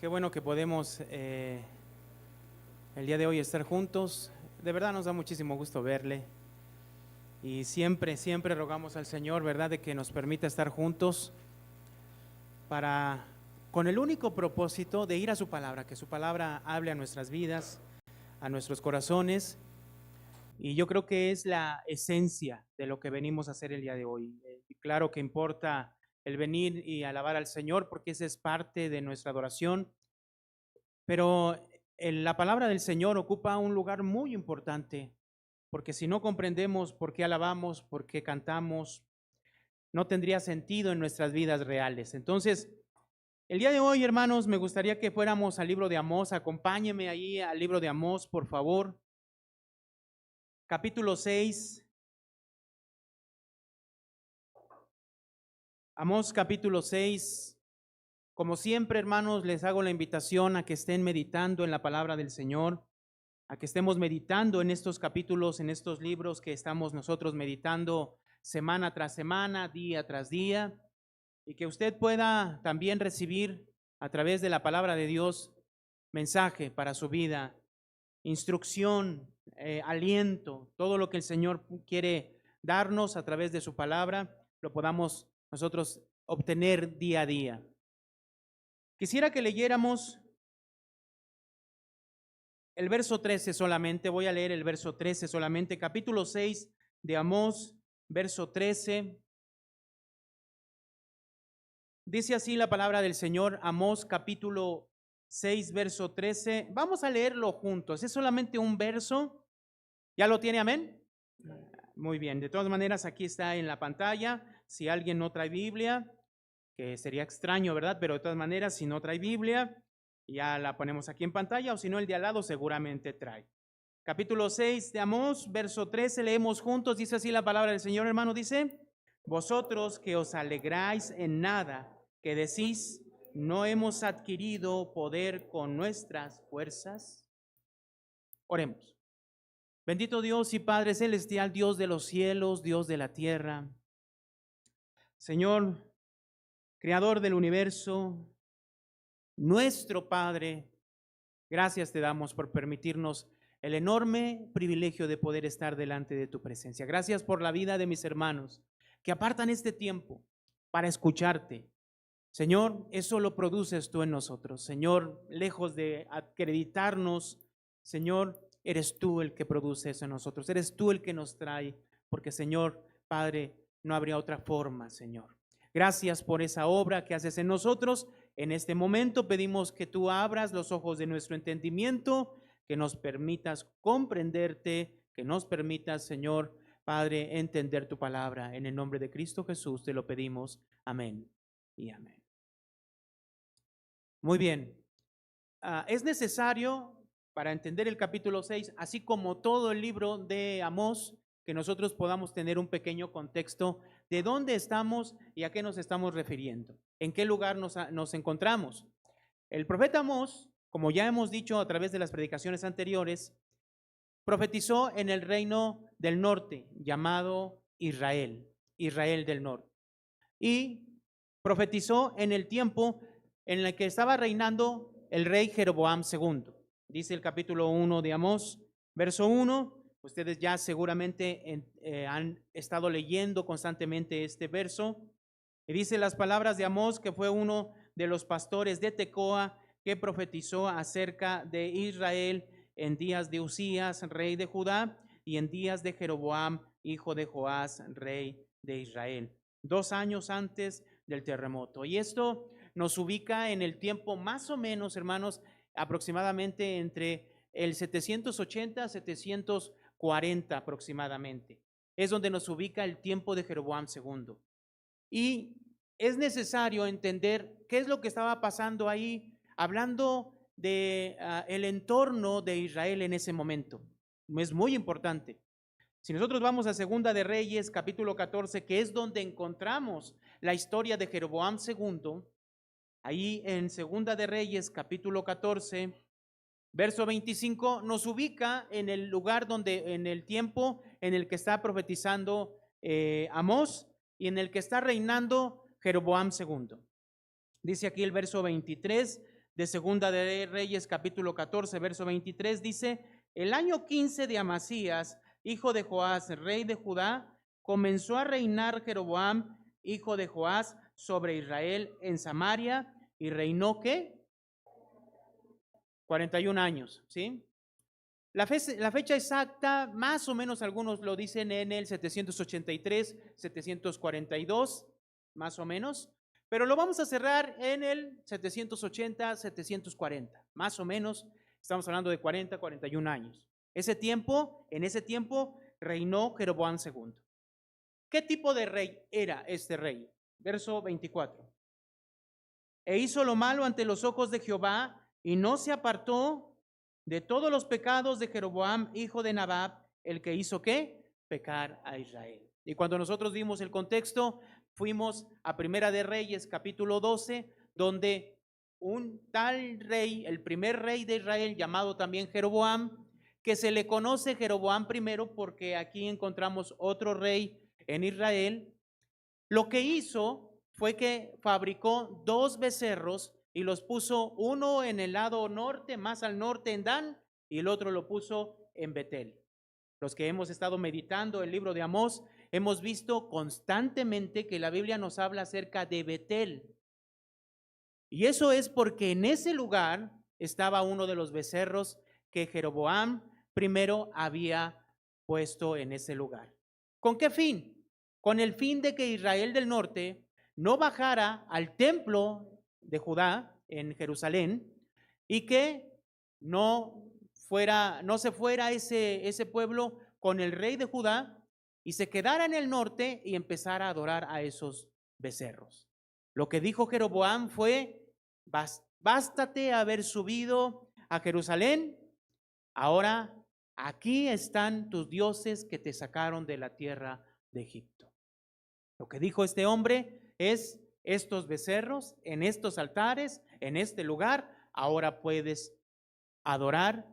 Qué bueno que podemos el día de hoy estar juntos. De verdad nos da muchísimo gusto verle y siempre rogamos al Señor, ¿verdad?, de que nos permita estar juntos con el único propósito de ir a su palabra, que su palabra hable a nuestras vidas, a nuestros corazones. Y yo creo que es la esencia de lo que venimos a hacer el día de hoy. Claro que importa el venir y alabar al Señor, porque esa es parte de nuestra adoración, pero la palabra del Señor ocupa un lugar muy importante, porque si no comprendemos por qué alabamos, por qué cantamos, no tendría sentido en nuestras vidas reales. Entonces, el día de hoy, hermanos, me gustaría que fuéramos al libro de Amós. Acompáñeme ahí al libro de Amós, por favor. Capítulo 6. Amós capítulo 6. Como siempre, hermanos, les hago la invitación a que estén meditando en la palabra del Señor, a que estemos meditando en estos capítulos, en estos libros que estamos nosotros meditando semana tras semana, día tras día, y que usted pueda también recibir a través de la palabra de Dios mensaje para su vida, instrucción, aliento, todo lo que el Señor quiere darnos a través de su palabra, lo podamos nosotros obtener día a día. Quisiera que leyéramos el verso 13 solamente. Voy a leer el verso 13 solamente, capítulo 6 de Amós, verso 13. Dice así la palabra del Señor, Amós capítulo 6, verso 13. Vamos a leerlo juntos, es solamente un verso. ¿Ya lo tiene, amén? Muy bien, de todas maneras aquí está en la pantalla. Si alguien no trae Biblia, que sería extraño, ¿verdad? Pero de todas maneras, si no trae Biblia, ya la ponemos aquí en pantalla, o si no, el de al lado seguramente trae. Capítulo 6 de Amós, verso 13, leemos juntos, dice así la palabra del Señor, hermano, dice: vosotros que os alegráis en nada, que decís, no hemos adquirido poder con nuestras fuerzas. Oremos. Bendito Dios y Padre celestial, Dios de los cielos, Dios de la tierra, Señor, Creador del universo, nuestro Padre, gracias te damos por permitirnos el enorme privilegio de poder estar delante de tu presencia. Gracias por la vida de mis hermanos que apartan este tiempo para escucharte. Señor, eso lo produces tú en nosotros. Señor, lejos de acreditarnos, Señor, eres tú el que produce eso en nosotros. Eres tú el que nos trae, porque Señor, Padre, no habría otra forma, Señor. Gracias por esa obra que haces en nosotros. En este momento pedimos que tú abras los ojos de nuestro entendimiento, que nos permitas comprenderte, que nos permitas, Señor, Padre, entender tu palabra. En el nombre de Cristo Jesús te lo pedimos. Amén y amén. Muy bien. Es necesario para entender el capítulo 6, así como todo el libro de Amós, que nosotros podamos tener un pequeño contexto de dónde estamos y a qué nos estamos refiriendo, en qué lugar nos encontramos. El profeta Amós, como ya hemos dicho a través de las predicaciones anteriores, profetizó en el reino del norte, llamado Israel, Israel del norte, y profetizó en el tiempo en el que estaba reinando el rey Jeroboam II. Dice el capítulo 1 de Amós, verso 1. Ustedes ya seguramente han estado leyendo constantemente este verso. Y dice las palabras de Amós, que fue uno de los pastores de Tecoa, que profetizó acerca de Israel en días de Usías, rey de Judá, y en días de Jeroboam, hijo de Joás, rey de Israel, 2 años antes del terremoto. Y esto nos ubica en el tiempo más o menos, hermanos, aproximadamente entre el 780 a 740 aproximadamente. Es donde nos ubica el tiempo de Jeroboam II. Y es necesario entender qué es lo que estaba pasando ahí, hablando de el entorno de Israel en ese momento. Es muy importante. Si nosotros vamos a Segunda de Reyes, capítulo 14, que es donde encontramos la historia de Jeroboam II, ahí en Segunda de Reyes, capítulo 14, verso 25, nos ubica en el lugar donde, en el tiempo en el que está profetizando Amós y en el que está reinando Jeroboam II. Dice aquí el verso 23 de Segunda de Reyes, capítulo 14, verso 23, dice: el año 15 de Amasías, hijo de Joás, rey de Judá, comenzó a reinar Jeroboam, hijo de Joás, sobre Israel en Samaria, y reinó, ¿qué? 41 años, ¿sí? La fecha exacta, más o menos algunos lo dicen en el 783, 742, más o menos, pero lo vamos a cerrar en el 780, 740, más o menos, estamos hablando de 40, 41 años. En ese tiempo reinó Jeroboam II. ¿Qué tipo de rey era este rey? Verso 24. E hizo lo malo ante los ojos de Jehová y no se apartó de todos los pecados de Jeroboam, hijo de Nabat, el que hizo ¿qué? Pecar a Israel. Y cuando nosotros vimos el contexto, fuimos a Primera de Reyes, capítulo 12, donde un tal rey, el primer rey de Israel, llamado también Jeroboam, que se le conoce Jeroboam primero porque aquí encontramos otro rey en Israel, lo que hizo fue que fabricó 2 becerros y los puso uno en el lado norte, más al norte en Dan, y el otro lo puso en Betel. Los que hemos estado meditando el libro de Amós, hemos visto constantemente que la Biblia nos habla acerca de Betel. Y eso es porque en ese lugar estaba uno de los becerros que Jeroboam primero había puesto en ese lugar. ¿Con qué fin? Con el fin de que Israel del norte no bajara al templo de Judá en Jerusalén y que no se fuera ese pueblo con el rey de Judá y se quedara en el norte y empezara a adorar a esos becerros. Lo que dijo Jeroboam fue: bástate haber subido a Jerusalén, ahora aquí están tus dioses que te sacaron de la tierra de Egipto. Lo que dijo este hombre es: estos becerros en estos altares, en este lugar, ahora puedes adorar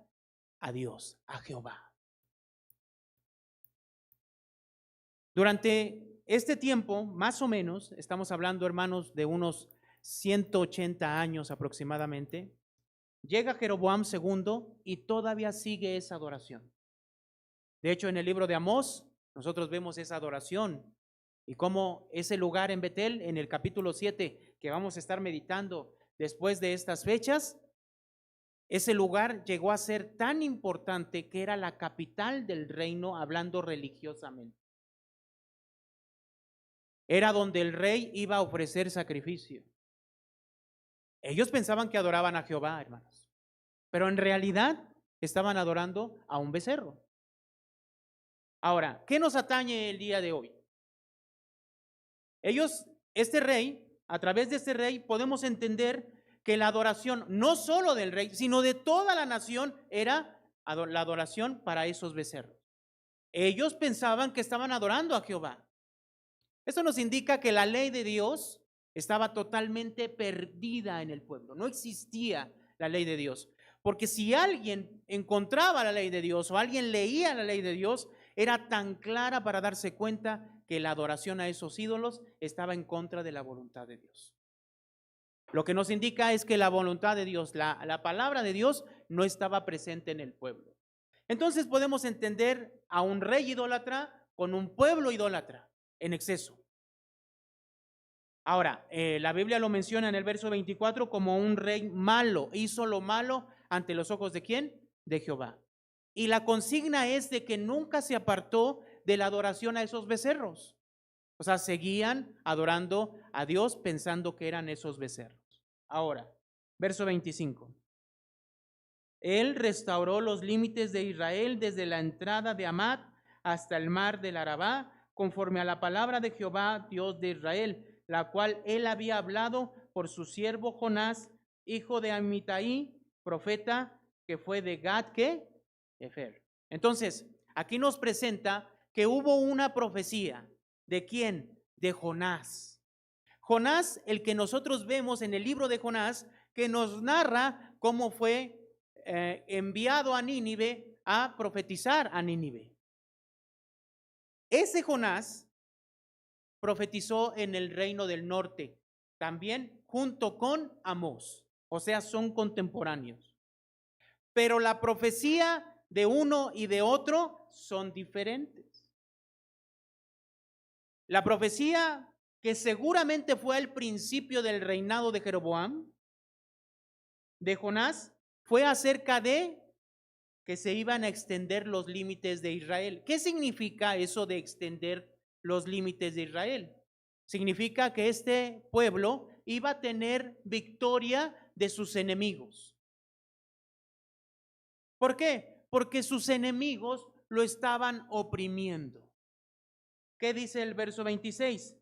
a Dios, a Jehová. Durante este tiempo, más o menos, estamos hablando, hermanos, de unos 180 años aproximadamente, llega Jeroboam II y todavía sigue esa adoración. De hecho, en el libro de Amós, nosotros vemos esa adoración y cómo ese lugar en Betel, en el capítulo 7, que vamos a estar meditando después de estas fechas, ese lugar llegó a ser tan importante que era la capital del reino, hablando religiosamente. Era donde el rey iba a ofrecer sacrificio. Ellos pensaban que adoraban a Jehová, hermanos, pero en realidad estaban adorando a un becerro. Ahora, ¿qué nos atañe el día de hoy? Este rey, a través de este rey, podemos entender que la adoración, no solo del rey, sino de toda la nación, era la adoración para esos becerros. Ellos pensaban que estaban adorando a Jehová. Esto nos indica que la ley de Dios estaba totalmente perdida en el pueblo. No existía la ley de Dios. Porque si alguien encontraba la ley de Dios o alguien leía la ley de Dios, era tan clara para darse cuenta que la adoración a esos ídolos estaba en contra de la voluntad de Dios. Lo que nos indica es que la voluntad de Dios, la palabra de Dios, no estaba presente en el pueblo. Entonces podemos entender a un rey idólatra con un pueblo idólatra en exceso. Ahora, la Biblia lo menciona en el verso 24 como un rey malo. Hizo lo malo ante los ojos ¿de quién? De Jehová. Y la consigna es de que nunca se apartó de la adoración a esos becerros. O sea, seguían adorando a Dios pensando que eran esos becerros. Ahora, verso 25. Él restauró los límites de Israel desde la entrada de Amat hasta el mar del Arabá, conforme a la palabra de Jehová, Dios de Israel, la cual él había hablado por su siervo Jonás, hijo de Amitai, profeta, que fue de Gad, ¿qué? Efer. Entonces, aquí nos presenta que hubo una profecía. ¿De quién? De Jonás. Jonás, el que nosotros vemos en el libro de Jonás, que nos narra cómo fue enviado a Nínive a profetizar a Nínive. Ese Jonás profetizó en el reino del norte, también junto con Amós. o sea, son contemporáneos. Pero la profecía de uno y de otro son diferentes. La profecía que seguramente fue al principio del reinado de Jeroboam, de Jonás, fue acerca de que se iban a extender los límites de Israel. ¿Qué significa eso de extender los límites de Israel? Significa que este pueblo iba a tener victoria de sus enemigos. ¿Por qué? Porque sus enemigos lo estaban oprimiendo. ¿Qué dice el verso 26?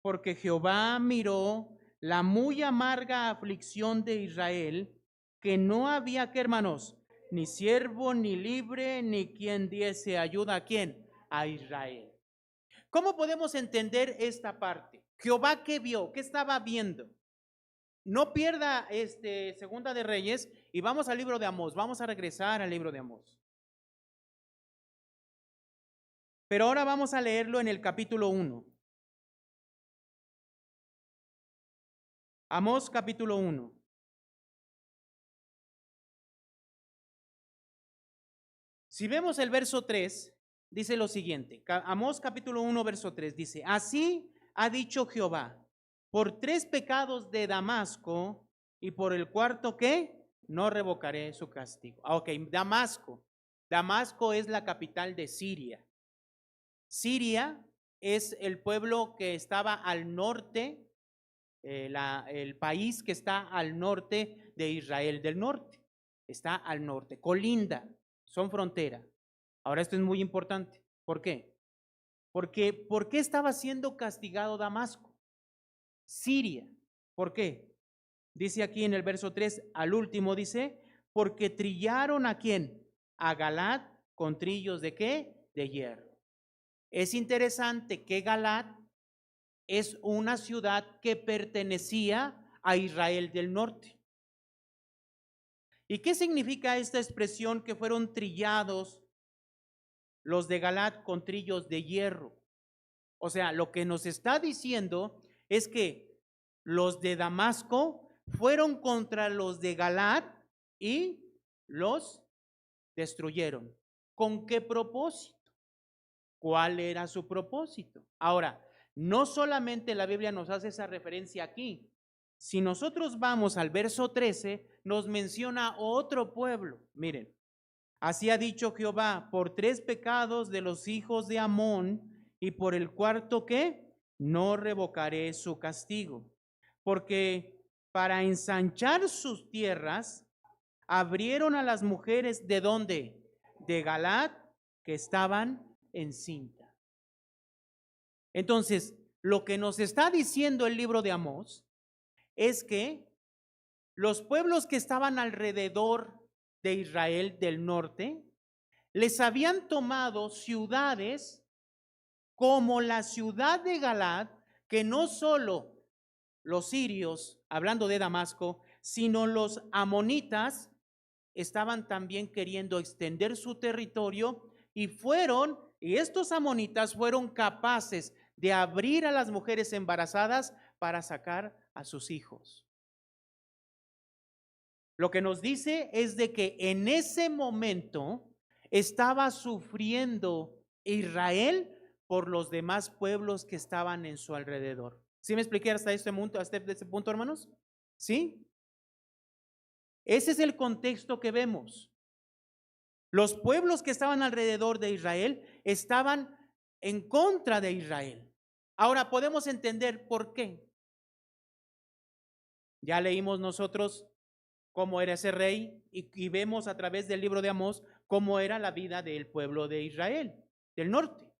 Porque Jehová miró la muy amarga aflicción de Israel, que no había, ¿qué, hermanos? Ni siervo, ni libre, ni quien diese ayuda. ¿A quién? A Israel. ¿Cómo podemos entender esta parte? Jehová, ¿qué vio? ¿Qué estaba viendo? No pierda Segunda de Reyes y vamos al libro de Amós. Vamos a regresar al libro de Amós. Pero ahora vamos a leerlo en el capítulo 1. Amós capítulo 1. Si vemos el verso 3, dice lo siguiente. Amós capítulo 1, verso 3 dice: así ha dicho Jehová, por 3 pecados de Damasco y por el cuarto, ¿qué? No revocaré su castigo. Ok, Damasco. Damasco es la capital de Siria. Siria es el pueblo que estaba al norte, el país que está al norte de Israel del norte. Está al norte, colinda, son frontera. Ahora esto es muy importante. ¿Por qué? Porque ¿por qué estaba siendo castigado Damasco? Siria. ¿Por qué? Dice aquí en el verso 3, al último dice, porque trillaron ¿a quién? A Galaad con trillos ¿de qué? De hierro. Es interesante que Galaad es una ciudad que pertenecía a Israel del norte. ¿Y qué significa esta expresión que fueron trillados los de Galaad con trillos de hierro? O sea, lo que nos está diciendo es que los de Damasco fueron contra los de Galaad y los destruyeron. ¿Con qué propósito? ¿Cuál era su propósito? Ahora, no solamente la Biblia nos hace esa referencia aquí. Si nosotros vamos al verso 13, nos menciona otro pueblo. Miren, así ha dicho Jehová, por 3 pecados de los hijos de Amón y por el cuarto, ¿qué? No revocaré su castigo. Porque para ensanchar sus tierras, abrieron a las mujeres ¿de dónde? De Galaad, que estaban encinta. Entonces, lo que nos está diciendo el libro de Amós es que los pueblos que estaban alrededor de Israel del norte les habían tomado ciudades como la ciudad de Galaad, que no solo los sirios, hablando de Damasco, sino los amonitas estaban también queriendo extender su territorio y estos amonitas fueron capaces de abrir a las mujeres embarazadas para sacar a sus hijos. Lo que nos dice es de que en ese momento estaba sufriendo Israel por los demás pueblos que estaban en su alrededor. ¿Sí me expliqué hasta este punto, hermanos? ¿Sí? Ese es el contexto que vemos. Los pueblos que estaban alrededor de Israel estaban en contra de Israel. Ahora podemos entender por qué. Ya leímos nosotros cómo era ese rey y vemos a través del libro de Amós cómo era la vida del pueblo de Israel, del norte.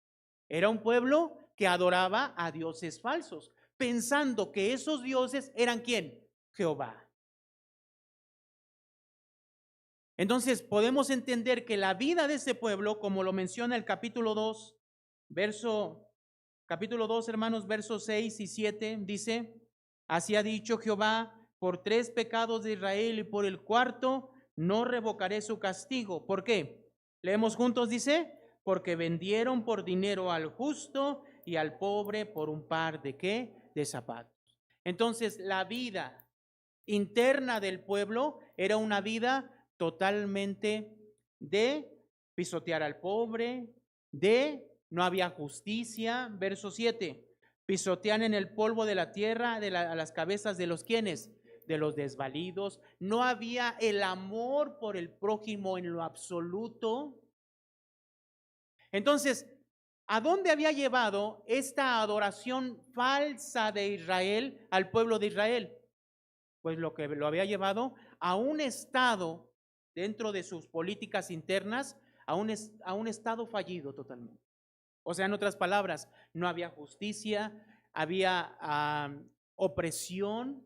Era un pueblo que adoraba a dioses falsos, pensando que esos dioses eran ¿quién? Jehová. Entonces podemos entender que la vida de ese pueblo, como lo menciona el capítulo 2, capítulo 2, hermanos, versos 6 y 7, dice, así ha dicho Jehová, por 3 pecados de Israel y por el cuarto no revocaré su castigo. ¿Por qué? Leemos juntos, dice, porque vendieron por dinero al justo y al pobre por un par de ¿qué? De zapatos. Entonces la vida interna del pueblo era una vida totalmente de pisotear al pobre, no había justicia. Verso 7, pisotean en el polvo de la tierra a las cabezas de los quienes, de los desvalidos. No había el amor por el prójimo en lo absoluto. Entonces, ¿a dónde había llevado esta adoración falsa de Israel al pueblo de Israel? Pues lo que lo había llevado a un estado dentro de sus políticas internas, a un estado fallido totalmente. O sea, en otras palabras, no había justicia, había opresión,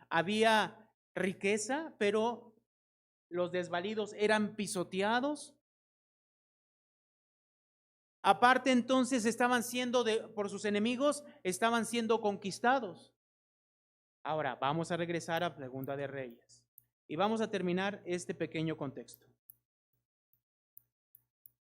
había riqueza, pero los desvalidos eran pisoteados. Aparte, entonces estaban siendo por sus enemigos, estaban siendo conquistados. Ahora vamos a regresar a Segunda de Reyes y vamos a terminar este pequeño contexto.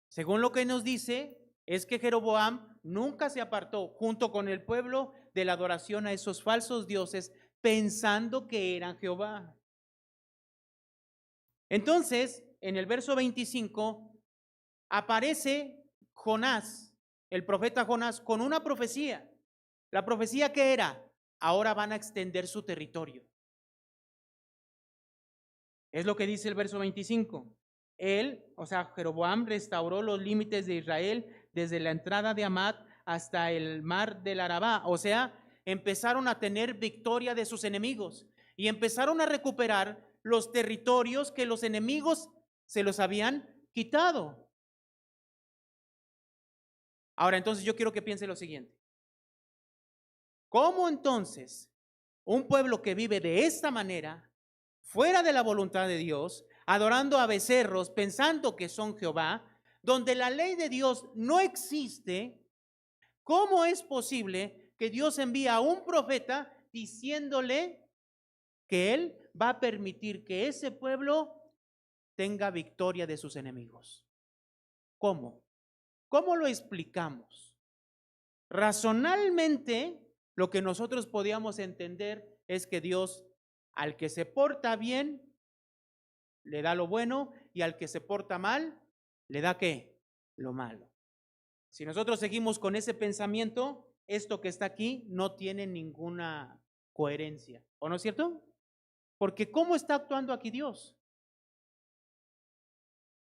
Según lo que nos dice, es que Jeroboam nunca se apartó junto con el pueblo de la adoración a esos falsos dioses, pensando que eran Jehová. Entonces, en el verso 25, aparece Jonás, el profeta Jonás, con una profecía. La profecía que era, ahora van a extender su territorio. Es lo que dice el verso 25. Él, o sea, Jeroboam restauró los límites de Israel desde la entrada de Amat hasta el mar del Arabá. O sea, empezaron a tener victoria de sus enemigos y empezaron a recuperar los territorios que los enemigos se los habían quitado. Ahora, entonces yo quiero que piense lo siguiente. ¿Cómo entonces un pueblo que vive de esta manera, fuera de la voluntad de Dios, adorando a becerros, pensando que son Jehová, donde la ley de Dios no existe, cómo es posible que Dios envía a un profeta diciéndole que él va a permitir que ese pueblo tenga victoria de sus enemigos? ¿Cómo? ¿Cómo lo explicamos? Razonalmente, lo que nosotros podíamos entender es que Dios, al que se porta bien, le da lo bueno, y al que se porta mal, le da ¿qué? Lo malo. Si nosotros seguimos con ese pensamiento, esto que está aquí no tiene ninguna coherencia, ¿o no es cierto? Porque ¿cómo está actuando aquí Dios?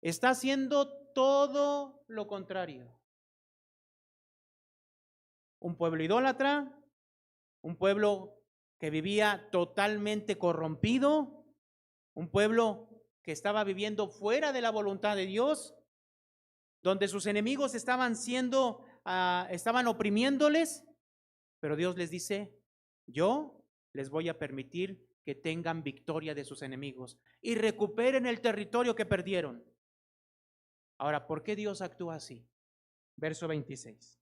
Está haciendo todo lo contrario. Un pueblo idólatra, un pueblo que vivía totalmente corrompido, un pueblo que estaba viviendo fuera de la voluntad de Dios, donde sus enemigos estaban estaban oprimiéndoles, pero Dios les dice, yo les voy a permitir que tengan victoria de sus enemigos y recuperen el territorio que perdieron. Ahora, ¿por qué Dios actúa así? Verso 26.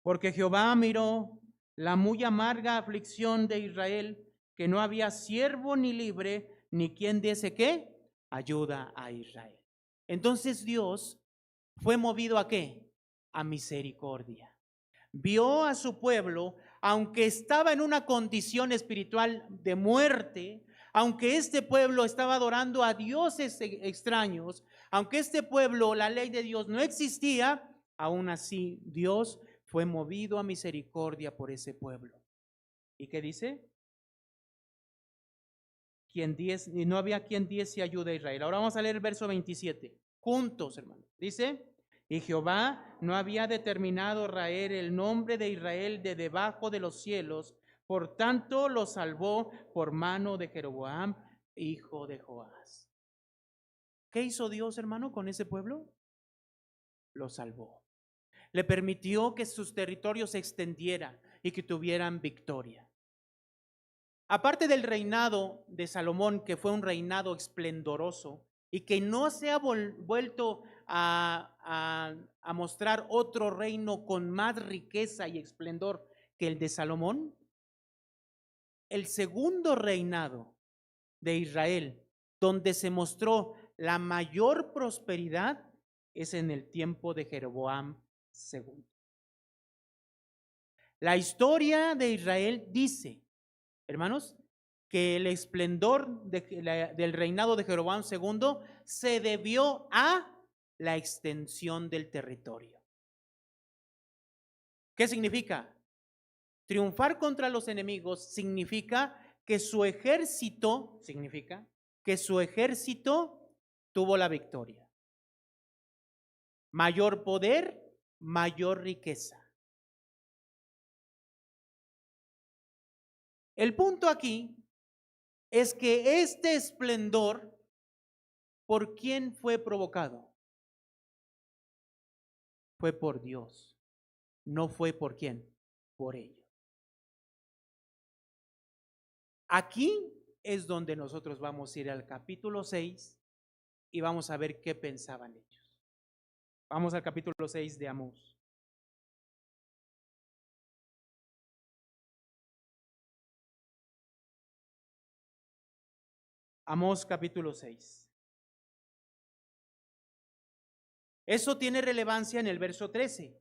Porque Jehová miró la muy amarga aflicción de Israel, que no había siervo ni libre, ni quien diese ¿qué? Ayuda a Israel. Entonces Dios fue movido ¿a qué? A misericordia. Vio a su pueblo, aunque estaba en una condición espiritual de muerte, aunque este pueblo estaba adorando a dioses extraños, aunque este pueblo, la ley de Dios no existía, aún así Dios fue movido a misericordia por ese pueblo. ¿Y qué dice? No había quien diese ayuda a Israel. Ahora vamos a leer el verso 27. Juntos, hermano. Dice, y Jehová no había determinado raer el nombre de Israel de debajo de los cielos, por tanto lo salvó por mano de Jeroboam, hijo de Joás. ¿Qué hizo Dios, hermano, con ese pueblo? Lo salvó. Le permitió que sus territorios se extendieran y que tuvieran victoria. Aparte del reinado de Salomón, que fue un reinado esplendoroso y que no se ha vuelto a mostrar otro reino con más riqueza y esplendor que el de Salomón, el segundo reinado de Israel, donde se mostró la mayor prosperidad, es en el tiempo de Jeroboam II. La historia de Israel dice, hermanos, que el esplendor del reinado de Jeroboam II se debió a la extensión del territorio. ¿Qué significa? Triunfar contra los enemigos significa que su ejército, tuvo la victoria. Mayor poder, mayor riqueza. El punto aquí es que este esplendor, ¿por quién fue provocado? Fue por Dios. No fue por quién, por ellos. Aquí es donde nosotros vamos a ir al capítulo 6 y vamos a ver qué pensaban ellos. Vamos al capítulo 6 de Amós. Amós capítulo 6. Eso tiene relevancia en el verso 13.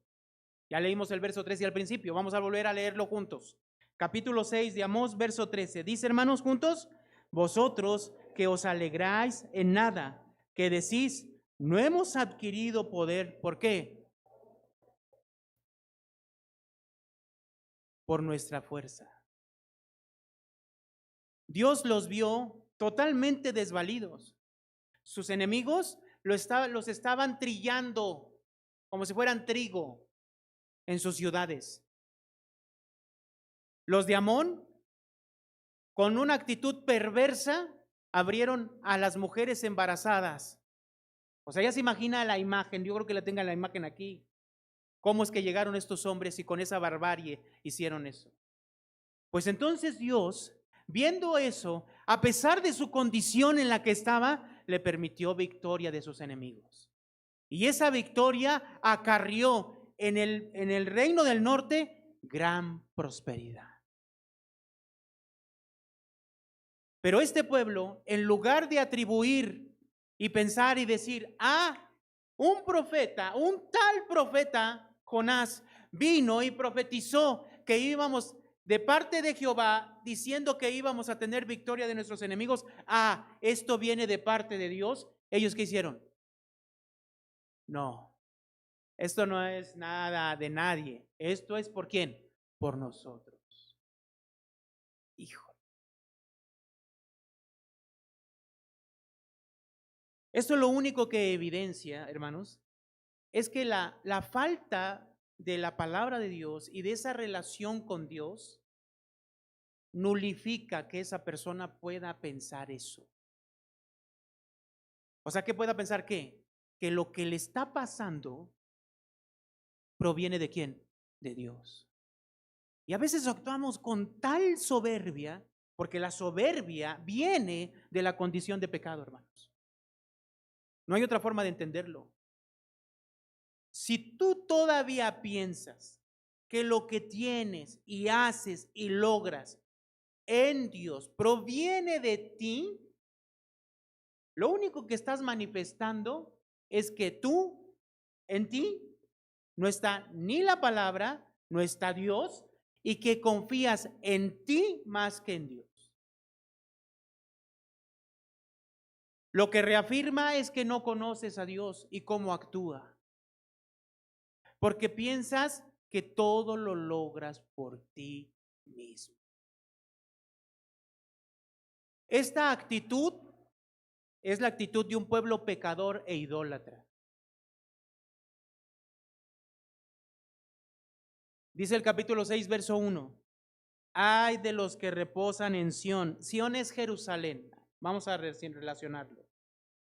Ya leímos el verso 13 al principio, vamos a volver a leerlo juntos. Capítulo 6 de Amós, verso 13. Dice, hermanos, juntos, vosotros que os alegráis en nada, que decís, no hemos adquirido poder. ¿Por qué? Por nuestra fuerza. Dios los vio totalmente desvalidos. Sus enemigos los estaban trillando como si fueran trigo en sus ciudades. Los de Amón, con una actitud perversa, abrieron a las mujeres embarazadas. O sea, ya se imagina la imagen, yo creo que la tengan la imagen aquí. ¿Cómo es que llegaron estos hombres y con esa barbarie hicieron eso? Pues entonces Dios, viendo eso, a pesar de su condición en la que estaba, le permitió victoria de sus enemigos. Y esa victoria acarrió en el reino del norte gran prosperidad. Pero este pueblo, en lugar de atribuir y pensar y decir, un profeta, un tal profeta, Jonás, vino y profetizó que íbamos de parte de Jehová, diciendo que íbamos a tener victoria de nuestros enemigos, esto viene de parte de Dios. ¿Ellos qué hicieron? No, esto no es nada de nadie. Esto es ¿por quién? Por nosotros. Hijo. Esto lo único que evidencia, hermanos, es que la falta de la palabra de Dios y de esa relación con Dios nulifica que esa persona pueda pensar eso. O sea, que pueda pensar ¿qué? Que lo que le está pasando proviene ¿de quién? De Dios. Y a veces actuamos con tal soberbia, porque la soberbia viene de la condición de pecado, hermanos. No hay otra forma de entenderlo. Si tú todavía piensas que lo que tienes y haces y logras en Dios proviene de ti, lo único que estás manifestando es que en ti, no está ni la palabra, no está Dios, y que confías en ti más que en Dios. Lo que reafirma es que no conoces a Dios y cómo actúa. Porque piensas que todo lo logras por ti mismo. Esta actitud es la actitud de un pueblo pecador e idólatra. Dice el capítulo 6, verso 1. Ay de los que reposan en Sión. Sión es Jerusalén. Vamos a relacionarlo.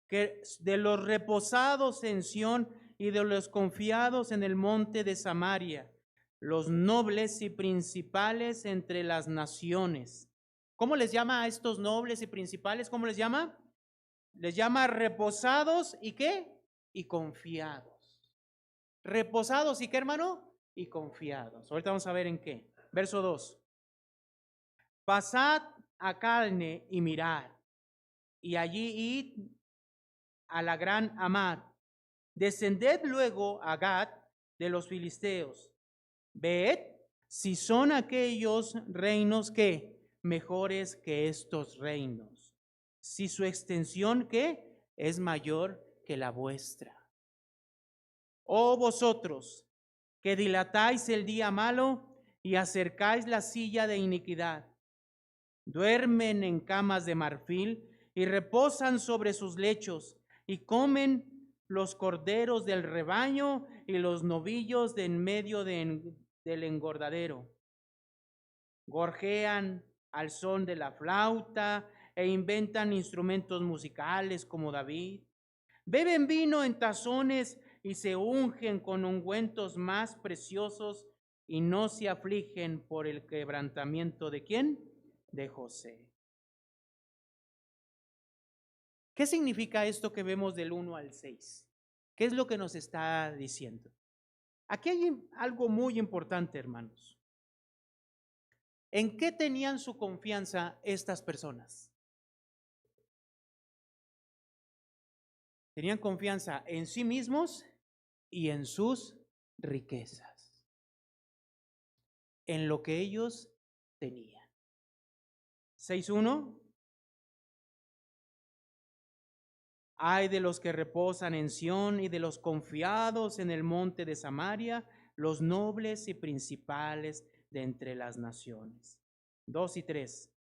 Que de los reposados en Sión y de los confiados en el monte de Samaria, los nobles y principales entre las naciones. ¿Cómo les llama a estos nobles y principales? ¿Cómo les llama? Les llama reposados y ¿qué? Y confiados. Reposados y ¿qué, hermano? Y confiados. Ahorita vamos a ver en qué. Verso 2. Pasad a Calne y mirad, y allí id a la gran Amad. Descended luego a Gad de los filisteos. Ved si son aquellos reinos que mejores que estos reinos, si su extensión, ¿qué?, es mayor que la vuestra. Oh vosotros, que dilatáis el día malo y acercáis la silla de iniquidad, duermen en camas de marfil y reposan sobre sus lechos y comen los corderos del rebaño y los novillos de en medio del engordadero. Gorjean al son de la flauta e inventan instrumentos musicales como David. Beben vino en tazones y se ungen con ungüentos más preciosos y no se afligen por el quebrantamiento ¿de quién? De José. ¿Qué significa esto que vemos del 1 al 6? ¿Qué es lo que nos está diciendo? Aquí hay algo muy importante, hermanos. ¿En qué tenían su confianza estas personas? Tenían confianza en sí mismos y en sus riquezas, en lo que ellos tenían. 6:1. Ay de los que reposan en Sión y de los confiados en el monte de Samaria, los nobles y principales de entre las naciones. 2 y 3.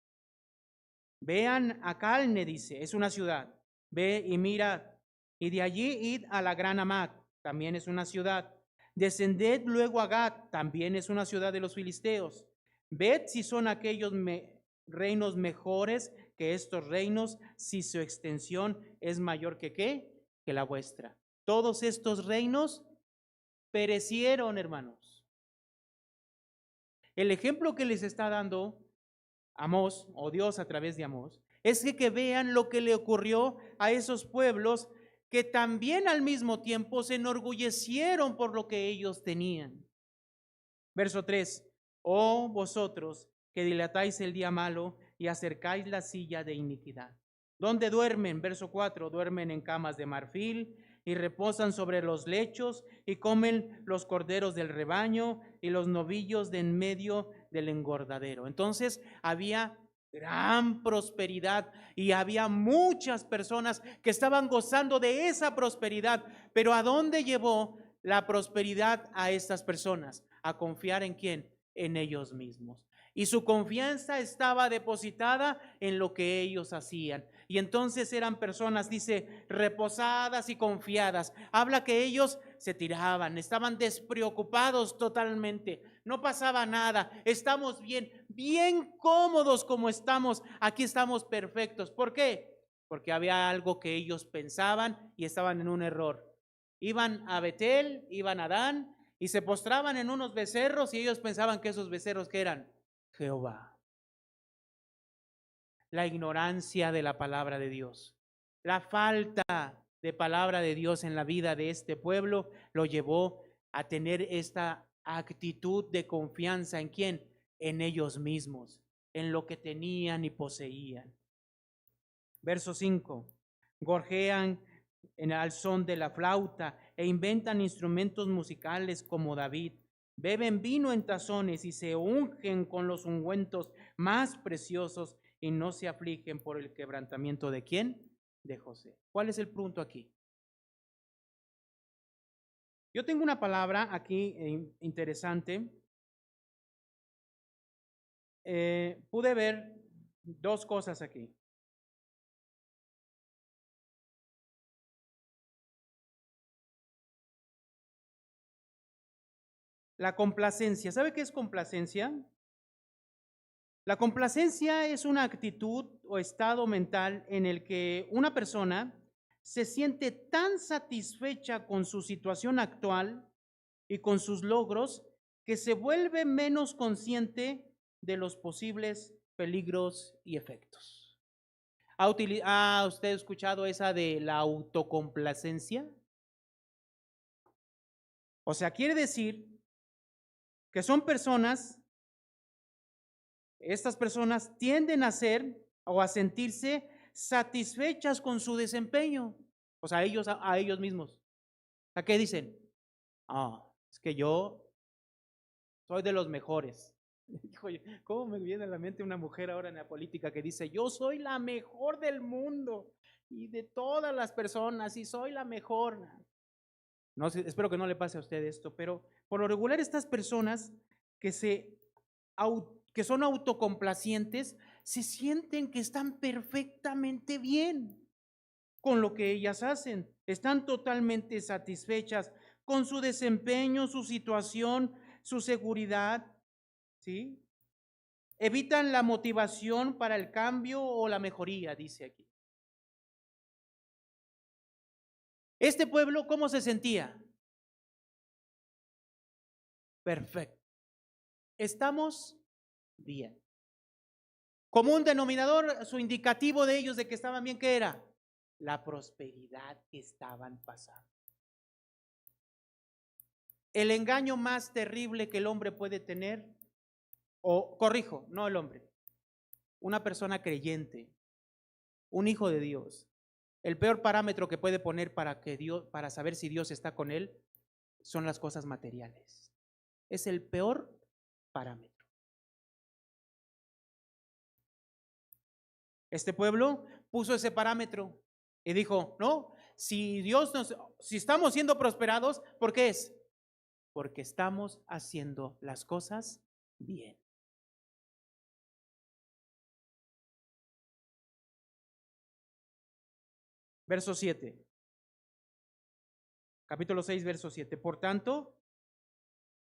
Vean a Calne, dice, es una ciudad. Ve y mira, y de allí id a la gran Hamac, también es una ciudad. Descended luego a Gat, también es una ciudad de los filisteos. Ved si son aquellos reinos mejores que estos reinos, si su extensión es mayor que ¿qué? Que la vuestra. Todos estos reinos perecieron, hermanos. El ejemplo que les está dando Amós, o Dios a través de Amós, es que vean lo que le ocurrió a esos pueblos que también al mismo tiempo se enorgullecieron por lo que ellos tenían. Verso 3. Oh vosotros que dilatáis el día malo y acercáis la silla de iniquidad. ¿Dónde duermen? Verso 4. Duermen en camas de marfil y reposan sobre los lechos y comen los corderos del rebaño y los novillos de en medio del engordadero. Entonces había gran prosperidad y había muchas personas que estaban gozando de esa prosperidad. Pero ¿a dónde llevó la prosperidad a estas personas? A confiar ¿en quién? En ellos mismos. Y su confianza estaba depositada en lo que ellos hacían. Y entonces eran personas, dice, reposadas y confiadas. Habla que ellos se tiraban, estaban despreocupados totalmente. No pasaba nada, estamos bien, bien cómodos como estamos. Aquí estamos perfectos. ¿Por qué? Porque había algo que ellos pensaban y estaban en un error. Iban a Betel, iban a Dan y se postraban en unos becerros y ellos pensaban que esos becerros ¿qué eran? Jehová. La ignorancia de la palabra de Dios, la falta de palabra de Dios en la vida de este pueblo lo llevó a tener esta actitud de confianza ¿en quién? En ellos mismos, en lo que tenían y poseían. Verso 5. Gorjean en al son de la flauta e inventan instrumentos musicales como David. Beben vino en tazones y se ungen con los ungüentos más preciosos y no se afligen por el quebrantamiento ¿de quién? De José. ¿Cuál es el punto aquí? Yo tengo una palabra aquí interesante. Pude ver dos cosas aquí. La complacencia. ¿Sabe qué es complacencia? La complacencia es una actitud o estado mental en el que una persona se siente tan satisfecha con su situación actual y con sus logros que se vuelve menos consciente de los posibles peligros y efectos. ¿Ha usted escuchado esa de la autocomplacencia? O sea, quiere decir que son personas, estas personas tienden a ser o a sentirse satisfechas con su desempeño, o sea, a ellos mismos. ¿A qué dicen? Es que yo soy de los mejores. Híjole, ¿cómo me viene a la mente una mujer ahora en la política que dice, yo soy la mejor del mundo y de todas las personas y soy la mejor? No sé, espero que no le pase a usted esto, pero por lo regular estas personas que que son autocomplacientes se sienten que están perfectamente bien con lo que ellas hacen, están totalmente satisfechas con su desempeño, su situación, su seguridad, ¿sí? Evitan la motivación para el cambio o la mejoría, dice aquí. Este pueblo, ¿cómo se sentía? Perfecto. Estamos bien. Como un denominador, su indicativo de ellos de que estaban bien, ¿qué era? La prosperidad que estaban pasando. El engaño más terrible que el hombre puede tener, o corrijo, no el hombre, una persona creyente, un hijo de Dios, el peor parámetro que puede poner para saber si Dios está con él son las cosas materiales. Es el peor parámetro. Este pueblo puso ese parámetro y dijo, no, si estamos siendo prosperados, ¿por qué es? Porque estamos haciendo las cosas bien. Verso 7. Capítulo 6, verso 7. Por tanto,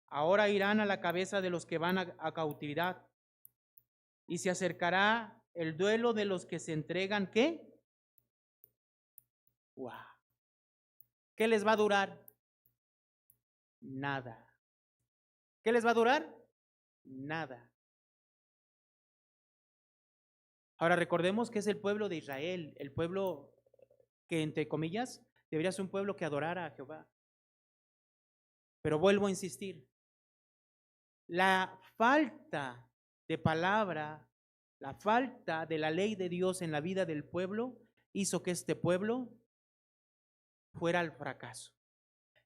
ahora irán a la cabeza de los que van a cautividad y se acercará el duelo de los que se entregan, ¿qué? ¡Wow! ¿Qué les va a durar? Nada. ¿Qué les va a durar? Nada. Ahora recordemos que es el pueblo de Israel, el pueblo que, entre comillas, debería ser un pueblo que adorara a Jehová. Pero vuelvo a insistir, la falta de palabra, la falta de la ley de Dios en la vida del pueblo hizo que este pueblo fuera al fracaso.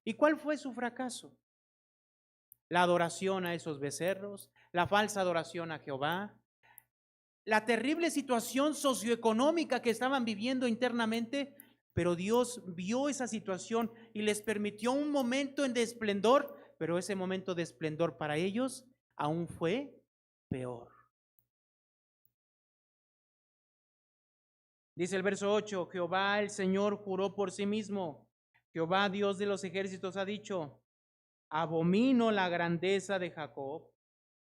¿Y cuál fue su fracaso? La adoración a esos becerros, la falsa adoración a Jehová, la terrible situación socioeconómica que estaban viviendo internamente, pero Dios vio esa situación y les permitió un momento de esplendor, pero ese momento de esplendor para ellos aún fue peor. Dice el verso 8, Jehová el Señor juró por sí mismo, Jehová Dios de los ejércitos ha dicho, abomino la grandeza de Jacob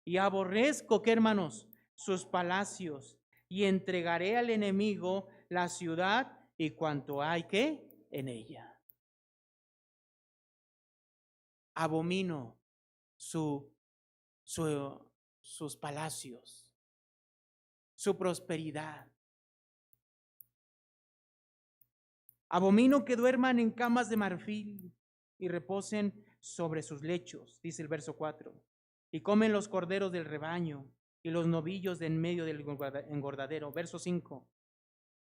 y aborrezco, ¿qué hermanos? Sus palacios, y entregaré al enemigo la ciudad y cuanto hay que en ella. Abomino sus palacios, su prosperidad. Abomino que duerman en camas de marfil y reposen sobre sus lechos, dice el verso 4, y comen los corderos del rebaño y los novillos de en medio del engordadero. Verso 5,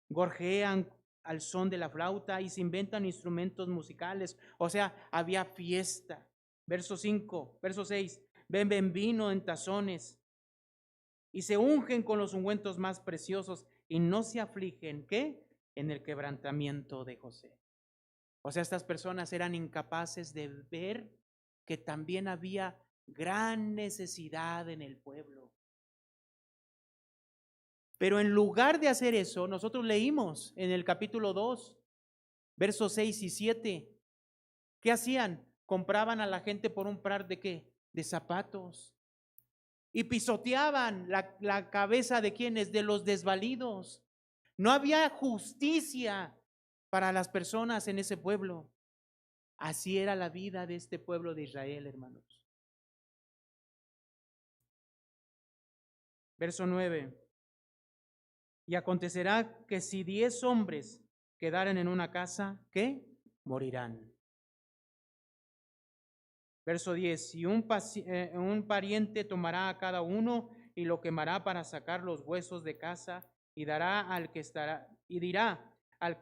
gorjean al son de la flauta y se inventan instrumentos musicales, o sea, había fiesta. Verso 5, verso 6, beben vino en tazones y se ungen con los ungüentos más preciosos y no se afligen, ¿qué? En el quebrantamiento de José. O sea, estas personas eran incapaces de ver que también había gran necesidad en el pueblo. Pero en lugar de hacer eso, nosotros leímos en el capítulo 2, versos 6 y 7, ¿qué hacían? Compraban a la gente por un par de ¿qué? De zapatos. Y pisoteaban la cabeza de quienes, de los desvalidos. No había justicia para las personas en ese pueblo. Así era la vida de este pueblo de Israel, hermanos. Verso 9. Y acontecerá que si 10 hombres quedaren en una casa, ¿qué? Morirán. Verso 10. Y un pariente tomará a cada uno y lo quemará para sacar los huesos de casa y dirá al que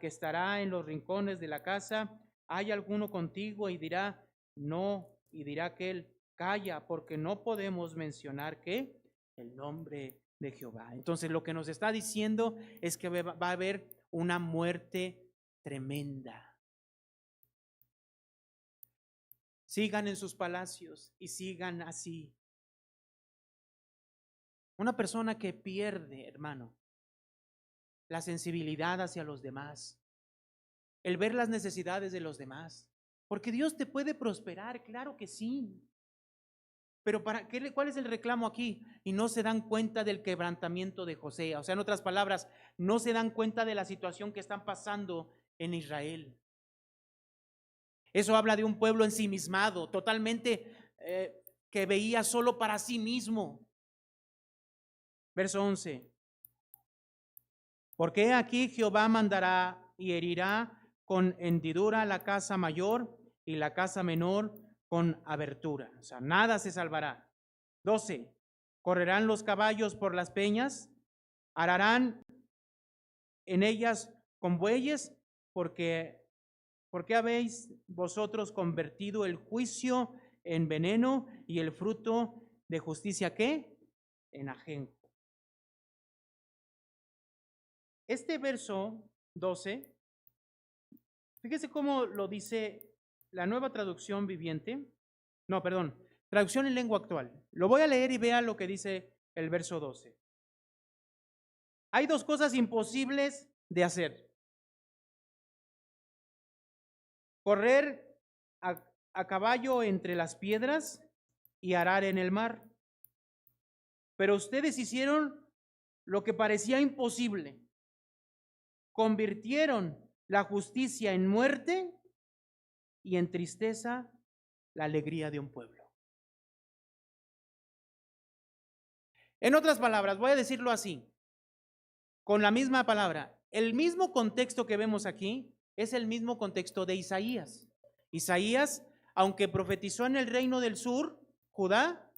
estará en los rincones de la casa, ¿hay alguno contigo? Y dirá, no. Y dirá aquel, calla, porque no podemos mencionar ¿qué? el nombre de Jehová. Entonces lo que nos está diciendo es que va a haber una muerte tremenda. Sigan en sus palacios y sigan así. Una persona que pierde, hermano, la sensibilidad hacia los demás, el ver las necesidades de los demás, porque Dios te puede prosperar, claro que sí. Pero ¿cuál es el reclamo aquí? Y no se dan cuenta del quebrantamiento de José. O sea, en otras palabras, no se dan cuenta de la situación que están pasando en Israel. Eso habla de un pueblo ensimismado, totalmente que veía solo para sí mismo. Verso 11. Porque aquí Jehová mandará y herirá con hendidura la casa mayor y la casa menor con abertura. O sea, nada se salvará. 12. Correrán los caballos por las peñas, ararán en ellas con bueyes, porque habéis vosotros convertido el juicio en veneno y el fruto de justicia, ¿qué? En ajenjo. Este verso 12, fíjese cómo lo dice la Nueva Traducción Viviente. No, perdón, traducción en lengua actual. Lo voy a leer y vea lo que dice el verso 12. Hay dos cosas imposibles de hacer. Correr a caballo entre las piedras y arar en el mar. Pero ustedes hicieron lo que parecía imposible. Convirtieron la justicia en muerte y en tristeza la alegría de un pueblo. En otras palabras, voy a decirlo así, con la misma palabra. El mismo contexto que vemos aquí es el mismo contexto de Isaías. Isaías, aunque profetizó en el reino del sur, Judá,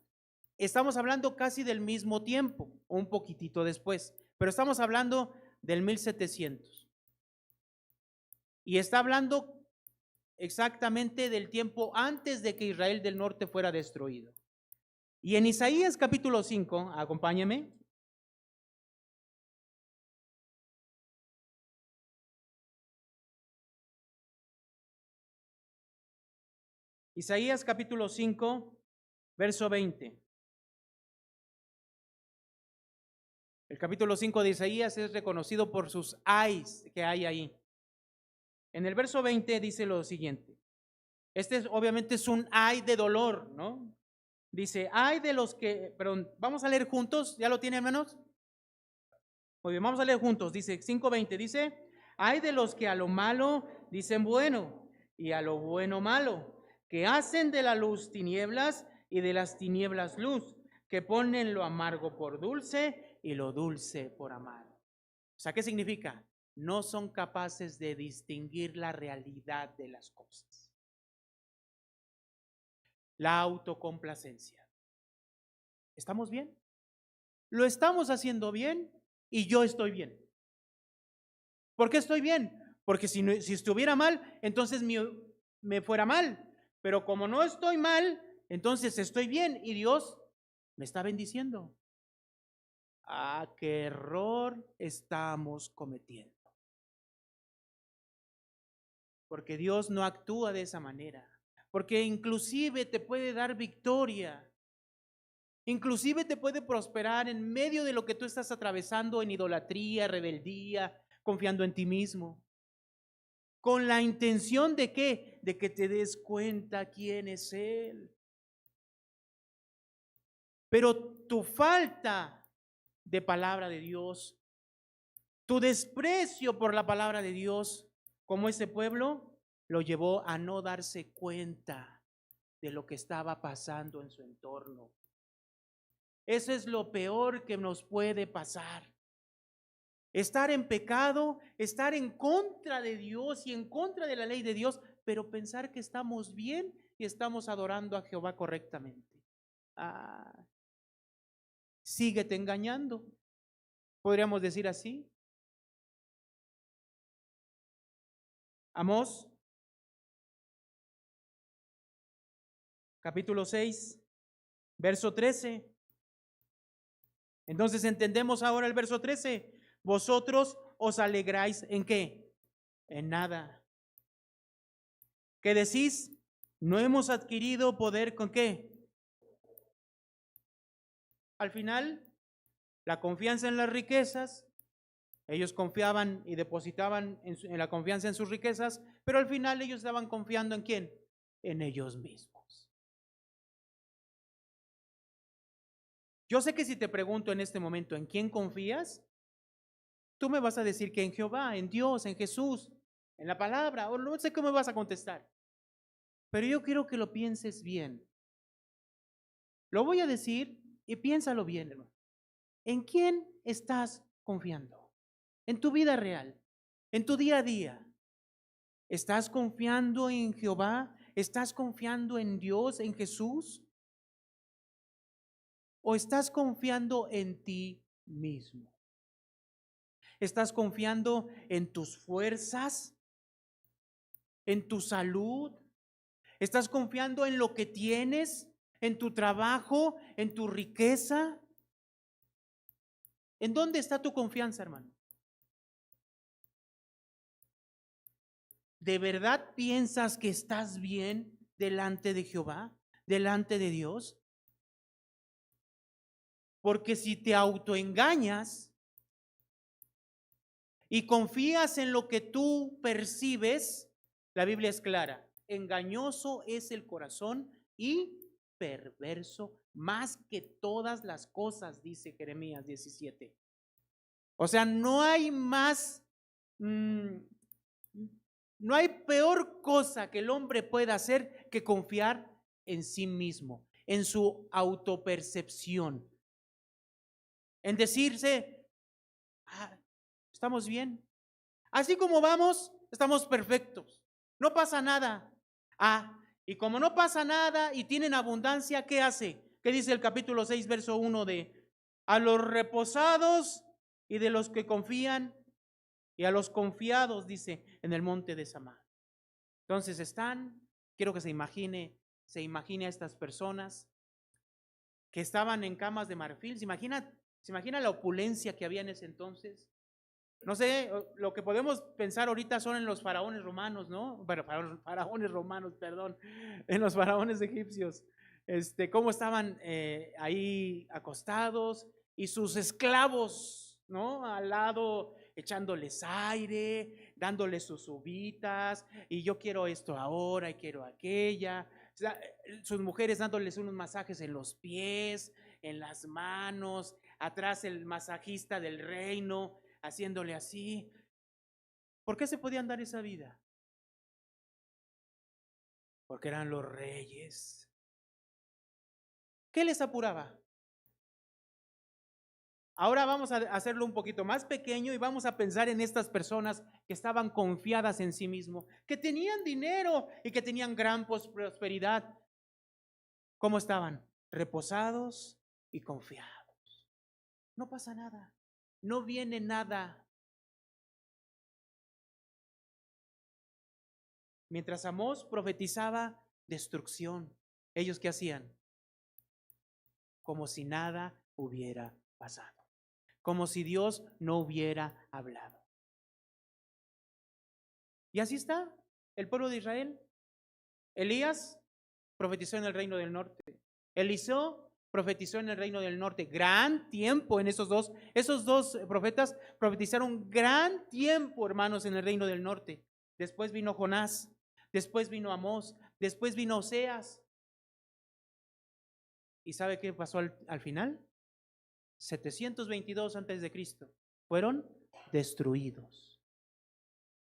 estamos hablando casi del mismo tiempo, un poquitito después, pero estamos hablando del 1700. Y está hablando exactamente del tiempo antes de que Israel del norte fuera destruido. Y en Isaías capítulo 5, acompáñeme. Isaías capítulo 5, verso 20. El capítulo 5 de Isaías es reconocido por sus ayes que hay ahí. En el verso 20 dice lo siguiente. Obviamente es un ay de dolor, ¿no? Dice, ay de los que, perdón, vamos a leer juntos, ¿ya lo tienen, hermanos? Muy bien, vamos a leer juntos, dice 5:20, dice, ay de los que a lo malo dicen bueno y a lo bueno malo, que hacen de la luz tinieblas y de las tinieblas luz, que ponen lo amargo por dulce y lo dulce por amargo. O sea, ¿qué significa? No son capaces de distinguir la realidad de las cosas. La autocomplacencia. ¿Estamos bien? ¿Lo estamos haciendo bien? Y yo estoy bien. ¿Por qué estoy bien? Porque si estuviera mal, entonces me fuera mal. Pero como no estoy mal, entonces estoy bien y Dios me está bendiciendo. Ah, qué error estamos cometiendo. Porque Dios no actúa de esa manera. Porque inclusive te puede dar victoria. Inclusive te puede prosperar en medio de lo que tú estás atravesando en idolatría, rebeldía, confiando en ti mismo. ¿Con la intención de qué? De que te des cuenta quién es Él. Pero tu falta de palabra de Dios, tu desprecio por la palabra de Dios, como ese pueblo, lo llevó a no darse cuenta de lo que estaba pasando en su entorno. Eso es lo peor que nos puede pasar. Estar en pecado, estar en contra de Dios y en contra de la ley de Dios, pero pensar que estamos bien y estamos adorando a Jehová correctamente. Síguete engañando. Podríamos decir así. Amós, capítulo 6, verso 13. Entonces entendemos ahora el verso 13. Vosotros os alegráis ¿en qué? En nada. ¿Qué decís? No hemos adquirido poder ¿con qué? Al final, la confianza en las riquezas, ellos confiaban y depositaban en la confianza en sus riquezas, pero al final ellos estaban confiando ¿en quién? En ellos mismos. Yo sé que si te pregunto en este momento ¿en quién confías? Tú me vas a decir que en Jehová, en Dios, en Jesús, en la palabra, o no sé cómo me vas a contestar. Pero yo quiero que lo pienses bien. Lo voy a decir y piénsalo bien, hermano. ¿En quién estás confiando? En tu vida real, en tu día a día. ¿Estás confiando en Jehová? ¿Estás confiando en Dios, en Jesús? ¿O estás confiando en ti mismo? ¿Estás confiando en tus fuerzas? ¿En tu salud? ¿Estás confiando en lo que tienes? ¿En tu trabajo? ¿En tu riqueza? ¿En dónde está tu confianza, hermano? ¿De verdad piensas que estás bien delante de Jehová, delante de Dios? Porque si te autoengañas y confías en lo que tú percibes, la Biblia es clara, engañoso es el corazón y perverso más que todas las cosas, dice Jeremías 17. O sea, no hay más, no hay peor cosa que el hombre pueda hacer que confiar en sí mismo, en su autopercepción, en decirse, estamos bien. Así como vamos, estamos perfectos. No pasa nada. Y como no pasa nada y tienen abundancia, ¿qué hace? ¿Qué dice el capítulo 6, verso 1 de a los reposados y de los que confían y a los confiados, dice, en el monte de Samar? Entonces quiero que se imagine a estas personas que estaban en camas de marfil. ¿Se imagina la opulencia que había en ese entonces? No sé, lo que podemos pensar ahorita son en los faraones romanos, ¿no? Bueno, faraones romanos, perdón, en los faraones egipcios, cómo estaban ahí acostados y sus esclavos, ¿no? Al lado echándoles aire, dándoles sus uvitas, y yo quiero esto ahora y quiero aquella. O sea, sus mujeres dándoles unos masajes en los pies, en las manos, atrás el masajista del reino haciéndole así. ¿Por qué se podían dar esa vida? Porque eran los reyes. ¿Qué les apuraba? Ahora vamos a hacerlo un poquito más pequeño y vamos a pensar en estas personas que estaban confiadas en sí mismos, que tenían dinero y que tenían gran prosperidad. ¿Cómo estaban? Reposados y confiados. No pasa nada, no viene nada. Mientras Amós profetizaba destrucción, ¿ellos qué hacían? Como si nada hubiera pasado, como si Dios no hubiera hablado. Y así está el pueblo de Israel. Elías profetizó en el reino del norte. Eliseo profetizó en el reino del norte. Gran tiempo en esos dos profetas profetizaron gran tiempo, hermanos, en el reino del norte. Después vino Jonás, después vino Amós, después vino Oseas. ¿Y sabe qué pasó al final? 722 antes de Cristo fueron destruidos.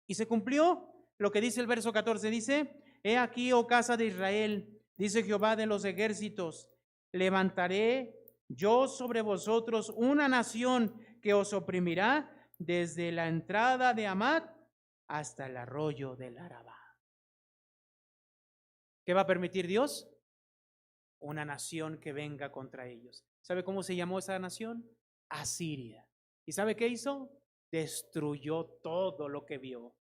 Y se cumplió lo que dice el verso 14, dice, he aquí, oh casa de Israel, dice Jehová de los ejércitos, levantaré yo sobre vosotros una nación que os oprimirá desde la entrada de Amat hasta el arroyo del Arabá. ¿Qué va a permitir Dios? Una nación que venga contra ellos. ¿Sabe cómo se llamó esa nación? Asiria. ¿Y sabe qué hizo? Destruyó todo lo que vio.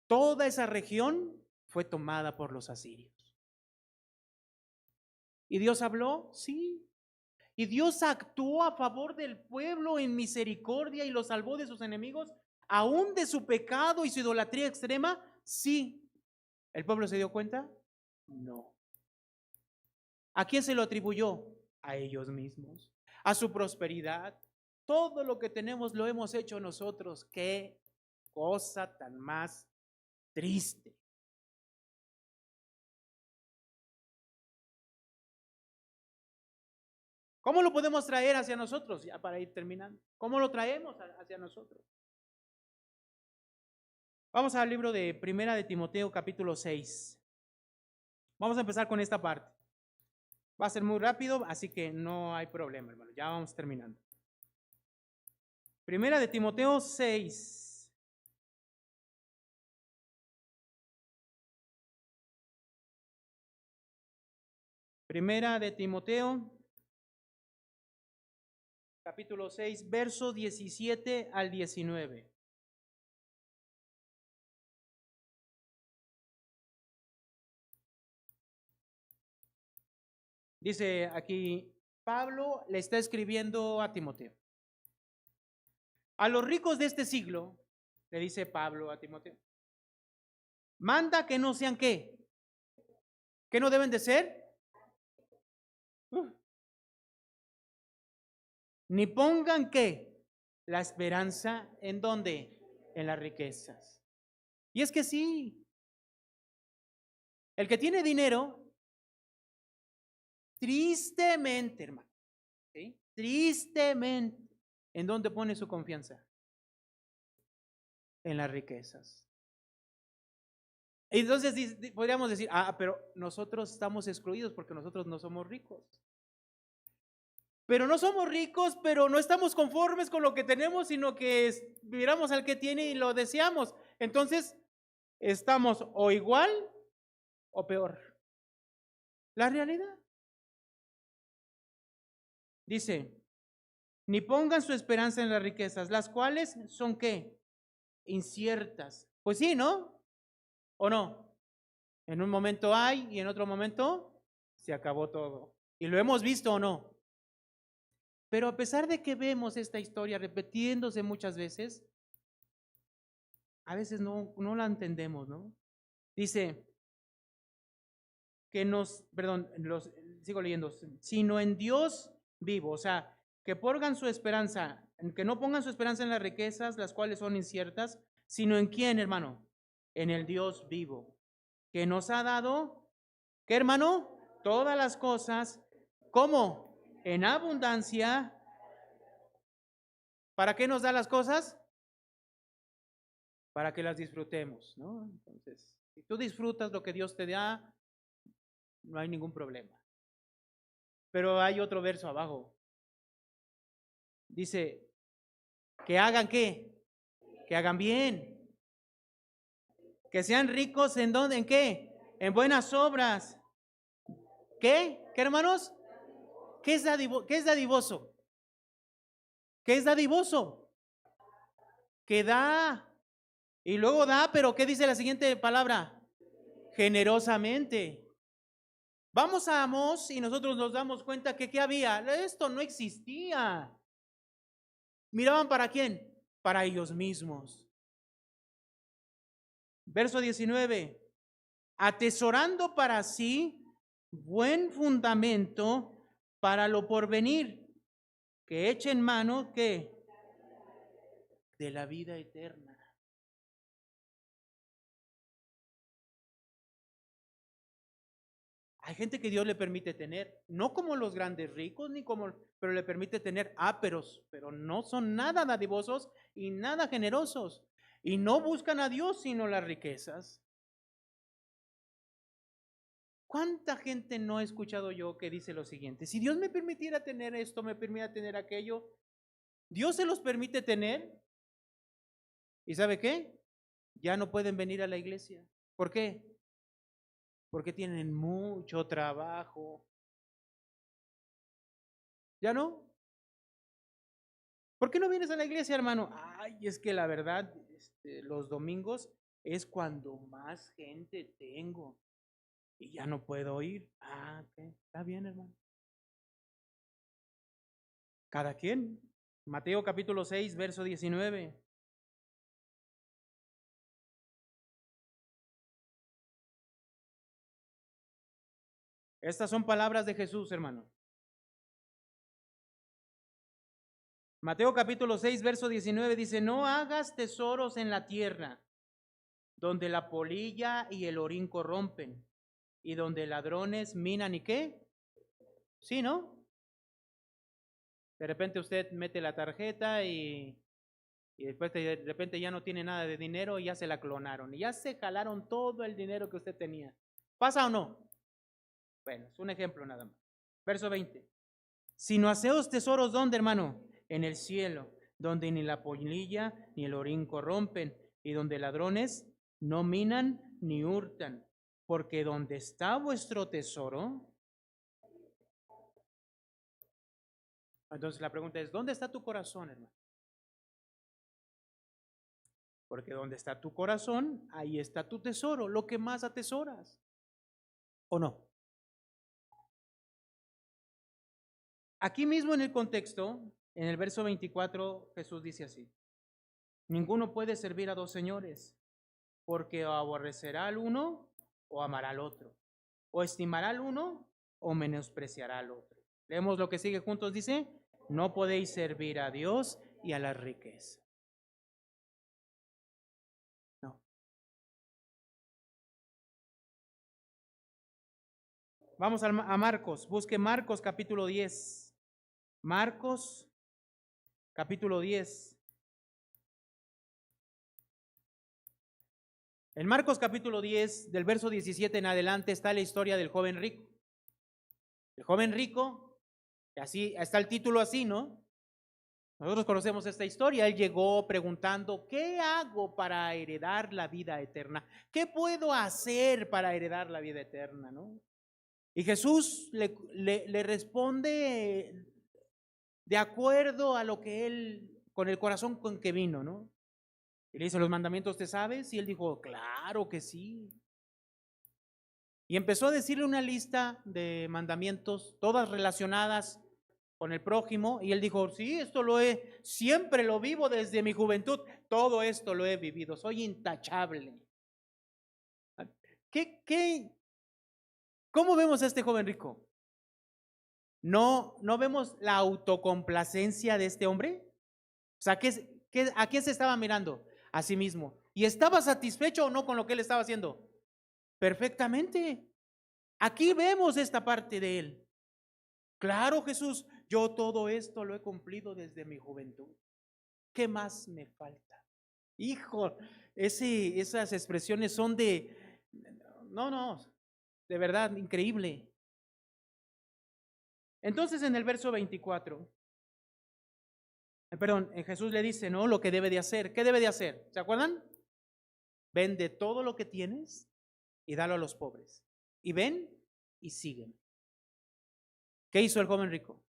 Toda esa región fue tomada por los asirios. ¿Y Dios habló? Sí. Y Dios actuó a favor del pueblo en misericordia y lo salvó de sus enemigos, aún de su pecado y su idolatría extrema. Sí. ¿El pueblo se dio cuenta? No. ¿A quién se lo atribuyó? A ellos mismos, a su prosperidad. Todo lo que tenemos lo hemos hecho nosotros. Qué cosa tan más triste. ¿Cómo lo podemos traer hacia nosotros? Ya para ir terminando. ¿Cómo lo traemos hacia nosotros? Vamos al libro de Primera de Timoteo, capítulo 6. Vamos a empezar con esta parte. Va a ser muy rápido, así que no hay problema, hermano. Ya vamos terminando. Primera de Timoteo 6. Primera de Timoteo, capítulo 6, verso 17 al 19. Dice aquí, Pablo le está escribiendo a Timoteo. A los ricos de este siglo, le dice Pablo a Timoteo, manda que no sean ¿qué? ¿Qué no deben de ser? Ni pongan ¿qué? La esperanza ¿en dónde? En las riquezas. Y es que sí, el que tiene dinero, tristemente, hermano, ¿sí? Tristemente, ¿en dónde pone su confianza? En las riquezas. Entonces podríamos decir, pero nosotros estamos excluidos porque nosotros no somos ricos. Pero no somos ricos, pero no estamos conformes con lo que tenemos, sino que miramos al que tiene y lo deseamos. Entonces, estamos o igual o peor. La realidad. Dice, ni pongan su esperanza en las riquezas, las cuales son ¿qué? Inciertas. Pues sí, ¿no? ¿O no? En un momento hay y en otro momento se acabó todo. ¿Y lo hemos visto o no? Pero a pesar de que vemos esta historia repitiéndose muchas veces, a veces no la entendemos, ¿no? Dice que sigo leyendo, sino en Dios vivo, o sea, que pongan su esperanza, que no pongan su esperanza en las riquezas, las cuales son inciertas, sino en quién, hermano, en el Dios vivo, que nos ha dado, ¿qué, hermano? Todas las cosas, ¿cómo? En abundancia. ¿Para qué nos da las cosas? Para que las disfrutemos, ¿no? Entonces, si tú disfrutas lo que Dios te da, no hay ningún problema. Pero hay otro verso abajo. Dice, que hagan ¿qué? Que hagan bien. Que sean ricos ¿en dónde? ¿En qué? En buenas obras. ¿Qué? ¿Qué, hermanos? ¿Qué es dadivoso? ¿Qué es dadivoso? Que da. Y luego da, pero ¿qué dice la siguiente palabra? Generosamente. Vamos a Amós y nosotros nos damos cuenta que ¿qué había? Esto no existía. ¿Miraban para quién? Para ellos mismos. Verso 19. Atesorando para sí buen fundamento para lo porvenir, que echen mano ¿qué? De la vida eterna. Hay gente que Dios le permite tener, no como los grandes ricos, pero le permite tener pero no son nada dadivosos y nada generosos. Y no buscan a Dios sino las riquezas. ¿Cuánta gente no he escuchado yo que dice lo siguiente? Si Dios me permitiera tener esto, me permitiera tener aquello, Dios se los permite tener. ¿Y sabe qué? Ya no pueden venir a la iglesia. ¿Por qué? Porque tienen mucho trabajo. ¿Ya no? ¿Por qué no vienes a la iglesia, hermano? Ay, es que la verdad, los domingos es cuando más gente tengo y ya no puedo ir. Ok, está bien, hermano. Cada quien. Mateo capítulo 6, verso 19. Estas son palabras de Jesús, hermano. Mateo capítulo 6, verso 19 dice, no hagas tesoros en la tierra, donde la polilla y el orín corrompen, y donde ladrones minan y qué. Sí, ¿no? De repente usted mete la tarjeta y después de repente ya no tiene nada de dinero y ya se la clonaron, y ya se jalaron todo el dinero que usted tenía. ¿Pasa o no? Bueno, es un ejemplo nada más. Verso 20. Sino haceos tesoros, ¿dónde, hermano? En el cielo, donde ni la polilla ni el orín corrompen, y donde ladrones no minan ni hurtan, porque donde está vuestro tesoro. Entonces la pregunta es, ¿dónde está tu corazón, hermano? Porque donde está tu corazón, ahí está tu tesoro, lo que más atesoras. ¿O no? Aquí mismo en el contexto, en el verso 24, Jesús dice así, ninguno puede servir a dos señores, porque o aborrecerá al uno o amará al otro, o estimará al uno o menospreciará al otro. Leemos lo que sigue juntos, dice, no podéis servir a Dios y a la riqueza. No. Vamos a Marcos, busque Marcos capítulo 10. Marcos capítulo 10. En Marcos capítulo 10, del verso 17 en adelante, está la historia del joven rico. El joven rico, así está el título así, ¿no? Nosotros conocemos esta historia. Él llegó preguntando, ¿qué hago para heredar la vida eterna? ¿Qué puedo hacer para heredar la vida eterna, no? Y Jesús le responde de acuerdo a lo que él, con el corazón con que vino, ¿no? Y le dice, ¿los mandamientos te sabes? Y él dijo, claro que sí. Y empezó a decirle una lista de mandamientos, todas relacionadas con el prójimo, y él dijo, sí, siempre lo vivo desde mi juventud, todo esto lo he vivido, soy intachable. ¿Cómo vemos a este joven rico? ¿No vemos la autocomplacencia de este hombre? O sea, ¿a qué se estaba mirando? A sí mismo. ¿Y estaba satisfecho o no con lo que él estaba haciendo? Perfectamente. Aquí vemos esta parte de él. Claro, Jesús, yo todo esto lo he cumplido desde mi juventud. ¿Qué más me falta? Hijo, esas expresiones son no, de verdad, increíble. Entonces en el verso 24, Jesús le dice, ¿no? Lo que debe de hacer. ¿Qué debe de hacer? ¿Se acuerdan? Vende todo lo que tienes y dalo a los pobres. Y ven y siguen. ¿Qué hizo el joven rico?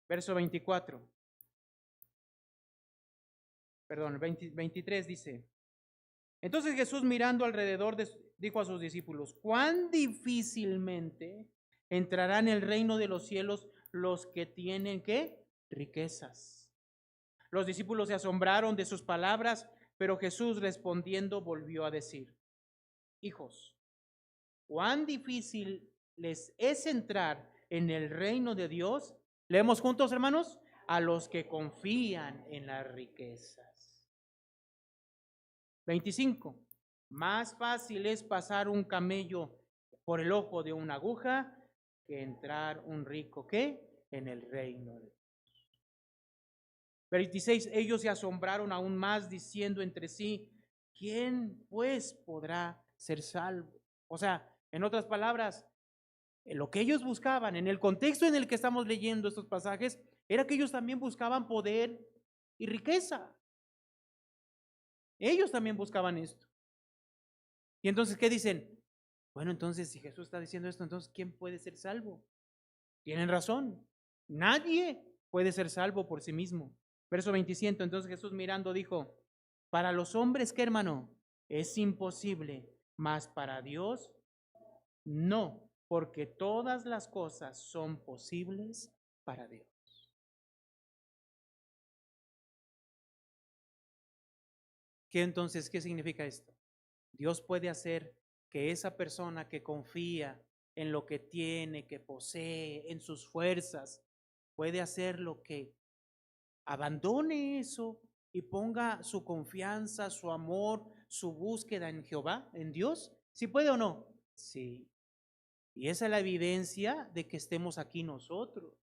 Verso 24. 23 dice. Entonces Jesús mirando alrededor dijo a sus discípulos, ¿cuán difícilmente entrarán en el reino de los cielos los que tienen ¿qué? Riquezas? Los discípulos se asombraron de sus palabras, pero Jesús respondiendo volvió a decir, hijos, ¿cuán difícil les es entrar en el reino de Dios? ¿Leemos juntos, hermanos? A los que confían en las riquezas. 25. Más fácil es pasar un camello por el ojo de una aguja que entrar un rico ¿qué? En el reino de Dios. 26. Ellos se asombraron aún más diciendo entre sí, ¿quién pues podrá ser salvo? O sea, en otras palabras, lo que ellos buscaban, en el contexto en el que estamos leyendo estos pasajes, era que ellos también buscaban poder y riqueza. Ellos también buscaban esto. Y entonces, ¿qué dicen? Bueno, entonces, si Jesús está diciendo esto, entonces, ¿quién puede ser salvo? Tienen razón. Nadie puede ser salvo por sí mismo. Verso 27, entonces Jesús mirando dijo, para los hombres, ¿qué, hermano? Es imposible, mas para Dios no. porque todas las cosas son posibles para Dios. ¿Qué significa esto? Dios puede hacer que esa persona que confía en lo que tiene, que posee, en sus fuerzas, puede hacer lo que abandone eso y ponga su confianza, su amor, su búsqueda en Jehová, en Dios. ¿Sí puede o no? Sí. Y esa es la evidencia de que estemos aquí nosotros.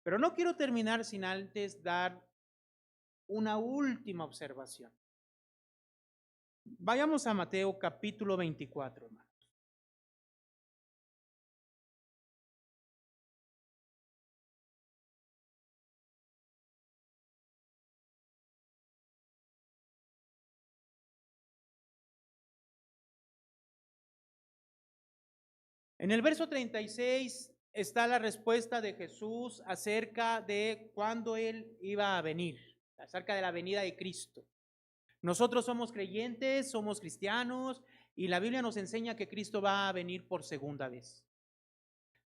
Pero no quiero terminar sin antes dar una última observación. Vayamos a Mateo capítulo 24, hermanos. En el verso 36 está la respuesta de Jesús acerca de cuándo Él iba a venir, acerca de la venida de Cristo. Nosotros somos creyentes, somos cristianos, y la Biblia nos enseña que Cristo va a venir por segunda vez.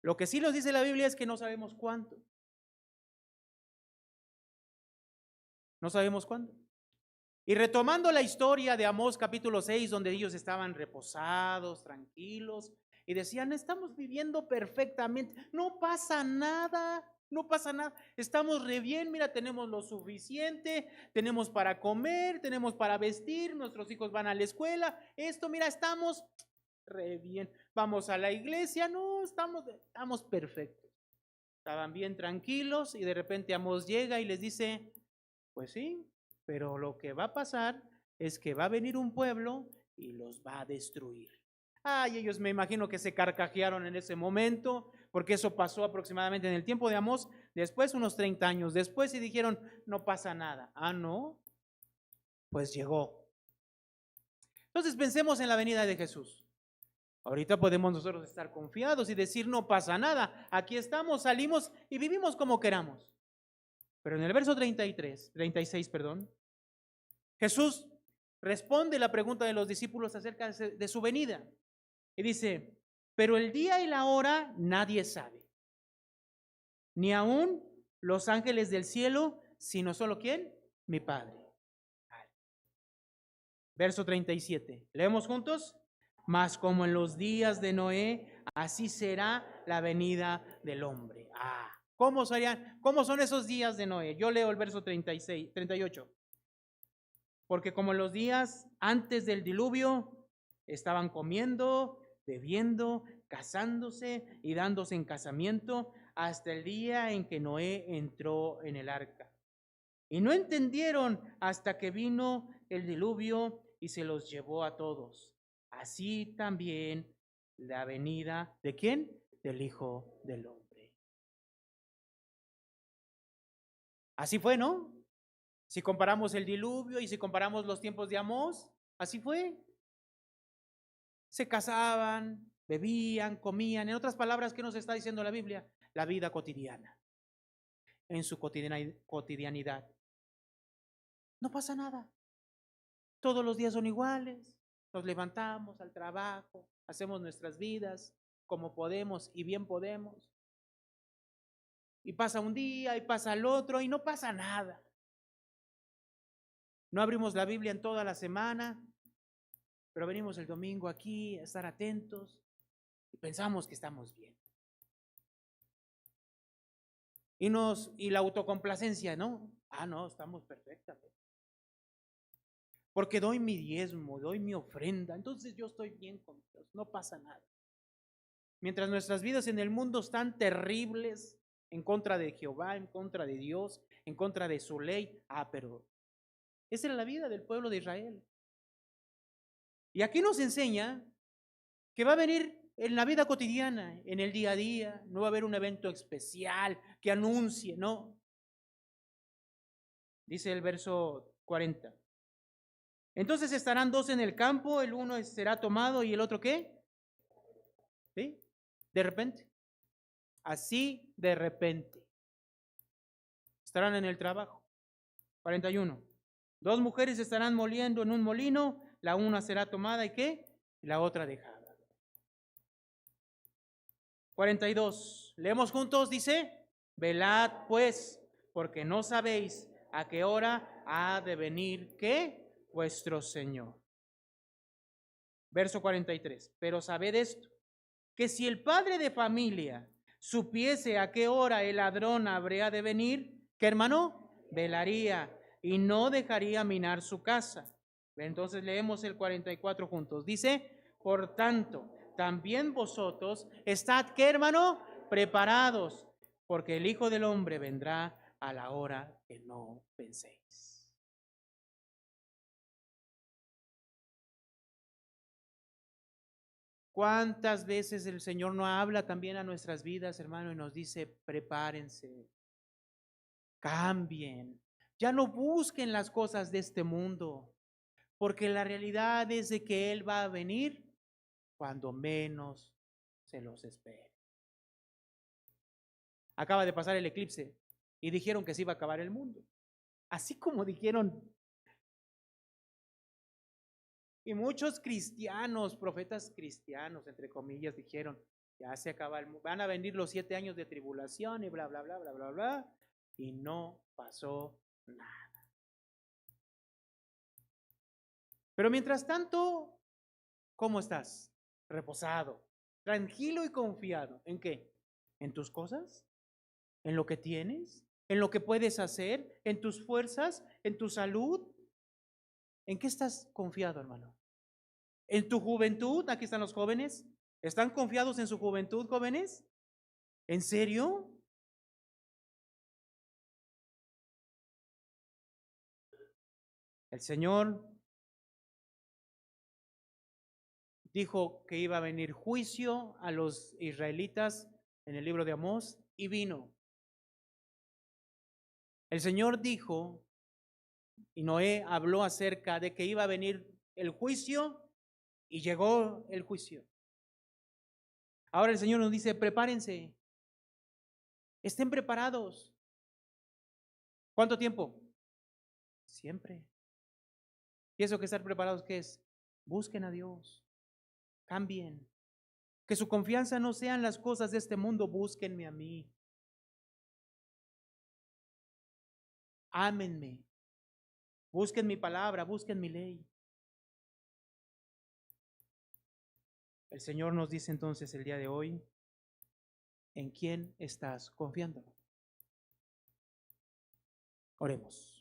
Lo que sí nos dice la Biblia es que no sabemos cuándo. No sabemos cuándo. Y retomando la historia de Amós capítulo 6, donde ellos estaban reposados, tranquilos, y decían, estamos viviendo perfectamente, no pasa nada, no pasa nada, estamos re bien, mira, tenemos lo suficiente, tenemos para comer, tenemos para vestir, nuestros hijos van a la escuela, esto, mira, estamos re bien, vamos a la iglesia, no, estamos perfectos. Estaban bien tranquilos y de repente Amós llega y les dice, pues sí, pero lo que va a pasar es que va a venir un pueblo y los va a destruir. Ay, ellos me imagino que se carcajearon en ese momento, porque eso pasó aproximadamente en el tiempo de Amós, después unos 30 años después, y dijeron, no pasa nada. Ah, no, pues llegó. Entonces pensemos en la venida de Jesús. Ahorita podemos nosotros estar confiados y decir, no pasa nada, aquí estamos, salimos y vivimos como queramos. Pero en el verso 36, Jesús responde la pregunta de los discípulos acerca de su venida. Y dice, pero el día y la hora nadie sabe, ni aun los ángeles del cielo, sino solo ¿quién? Mi Padre. Verso 37, leemos juntos. Mas como en los días de Noé, así será la venida del hombre. ¿Cómo son esos días de Noé? Yo leo el verso 38. Porque como en los días antes del diluvio, estaban comiendo, bebiendo, casándose y dándose en casamiento hasta el día en que Noé entró en el arca. Y no entendieron hasta que vino el diluvio y se los llevó a todos. Así también la venida ¿de quién? Del Hijo del Hombre. Así fue, ¿no? Si comparamos el diluvio y si comparamos los tiempos de Amós, así fue. Se casaban, bebían, comían. En otras palabras, ¿qué nos está diciendo la Biblia? La vida cotidiana. En su cotidianidad. No pasa nada. Todos los días son iguales. Nos levantamos al trabajo, hacemos nuestras vidas como podemos y bien podemos. Y pasa un día y pasa el otro y no pasa nada. No abrimos la Biblia en toda la semana, pero venimos el domingo aquí a estar atentos y pensamos que estamos bien. Y la autocomplacencia, ¿no? No, estamos perfectamente. Porque doy mi diezmo, doy mi ofrenda, entonces yo estoy bien con Dios, no pasa nada. Mientras nuestras vidas en el mundo están terribles, en contra de Jehová, en contra de Dios, en contra de su ley, pero esa era la vida del pueblo de Israel. Y aquí nos enseña que va a venir en la vida cotidiana, en el día a día, no va a haber un evento especial que anuncie, no. Dice el verso 40. Entonces estarán dos en el campo, el uno será tomado y el otro ¿qué? ¿Sí? De repente. Así de repente. Estarán en el trabajo. 41. Dos mujeres estarán moliendo en un molino, la una será tomada y ¿qué? La otra dejada. 42. Leemos juntos, dice, velad pues, porque no sabéis a qué hora ha de venir, ¿qué? Vuestro Señor. Verso 43. Pero sabed esto, que si el padre de familia supiese a qué hora el ladrón habría de venir, ¿qué hermano? Velaría y no dejaría minar su casa. Entonces leemos el 44 juntos. Dice, por tanto, también vosotros estad, ¿qué hermano? Preparados, porque el Hijo del Hombre vendrá a la hora que no penséis. ¿Cuántas veces el Señor no habla también a nuestras vidas, hermano, y nos dice, prepárense, cambien, ya no busquen las cosas de este mundo, porque la realidad es de que Él va a venir cuando menos se los espere. Acaba de pasar el eclipse y dijeron que se iba a acabar el mundo, así como dijeron. Y muchos cristianos, profetas cristianos, entre comillas, dijeron, ya se acaba el mundo, van a venir los 7 años de tribulación y bla, bla, bla, bla, bla, bla, y no pasó nada. Pero mientras tanto, ¿cómo estás? Reposado, tranquilo y confiado. ¿En qué? ¿En tus cosas? ¿En lo que tienes? ¿En lo que puedes hacer? ¿En tus fuerzas? ¿En tu salud? ¿En qué estás confiado, hermano? ¿En tu juventud? Aquí están los jóvenes. ¿Están confiados en su juventud, jóvenes? ¿En serio? El Señor dijo que iba a venir juicio a los israelitas en el libro de Amós y vino. El Señor dijo, y Noé habló acerca de que iba a venir el juicio y llegó el juicio. Ahora el Señor nos dice, prepárense, estén preparados. ¿Cuánto tiempo? Siempre. ¿Y eso que estar preparados qué es? Busquen a Dios, cambien. Que su confianza no sean las cosas de este mundo, búsquenme a mí. Ámenme. Busquen mi palabra, busquen mi ley. El Señor nos dice entonces el día de hoy, ¿en quién estás confiando? Oremos.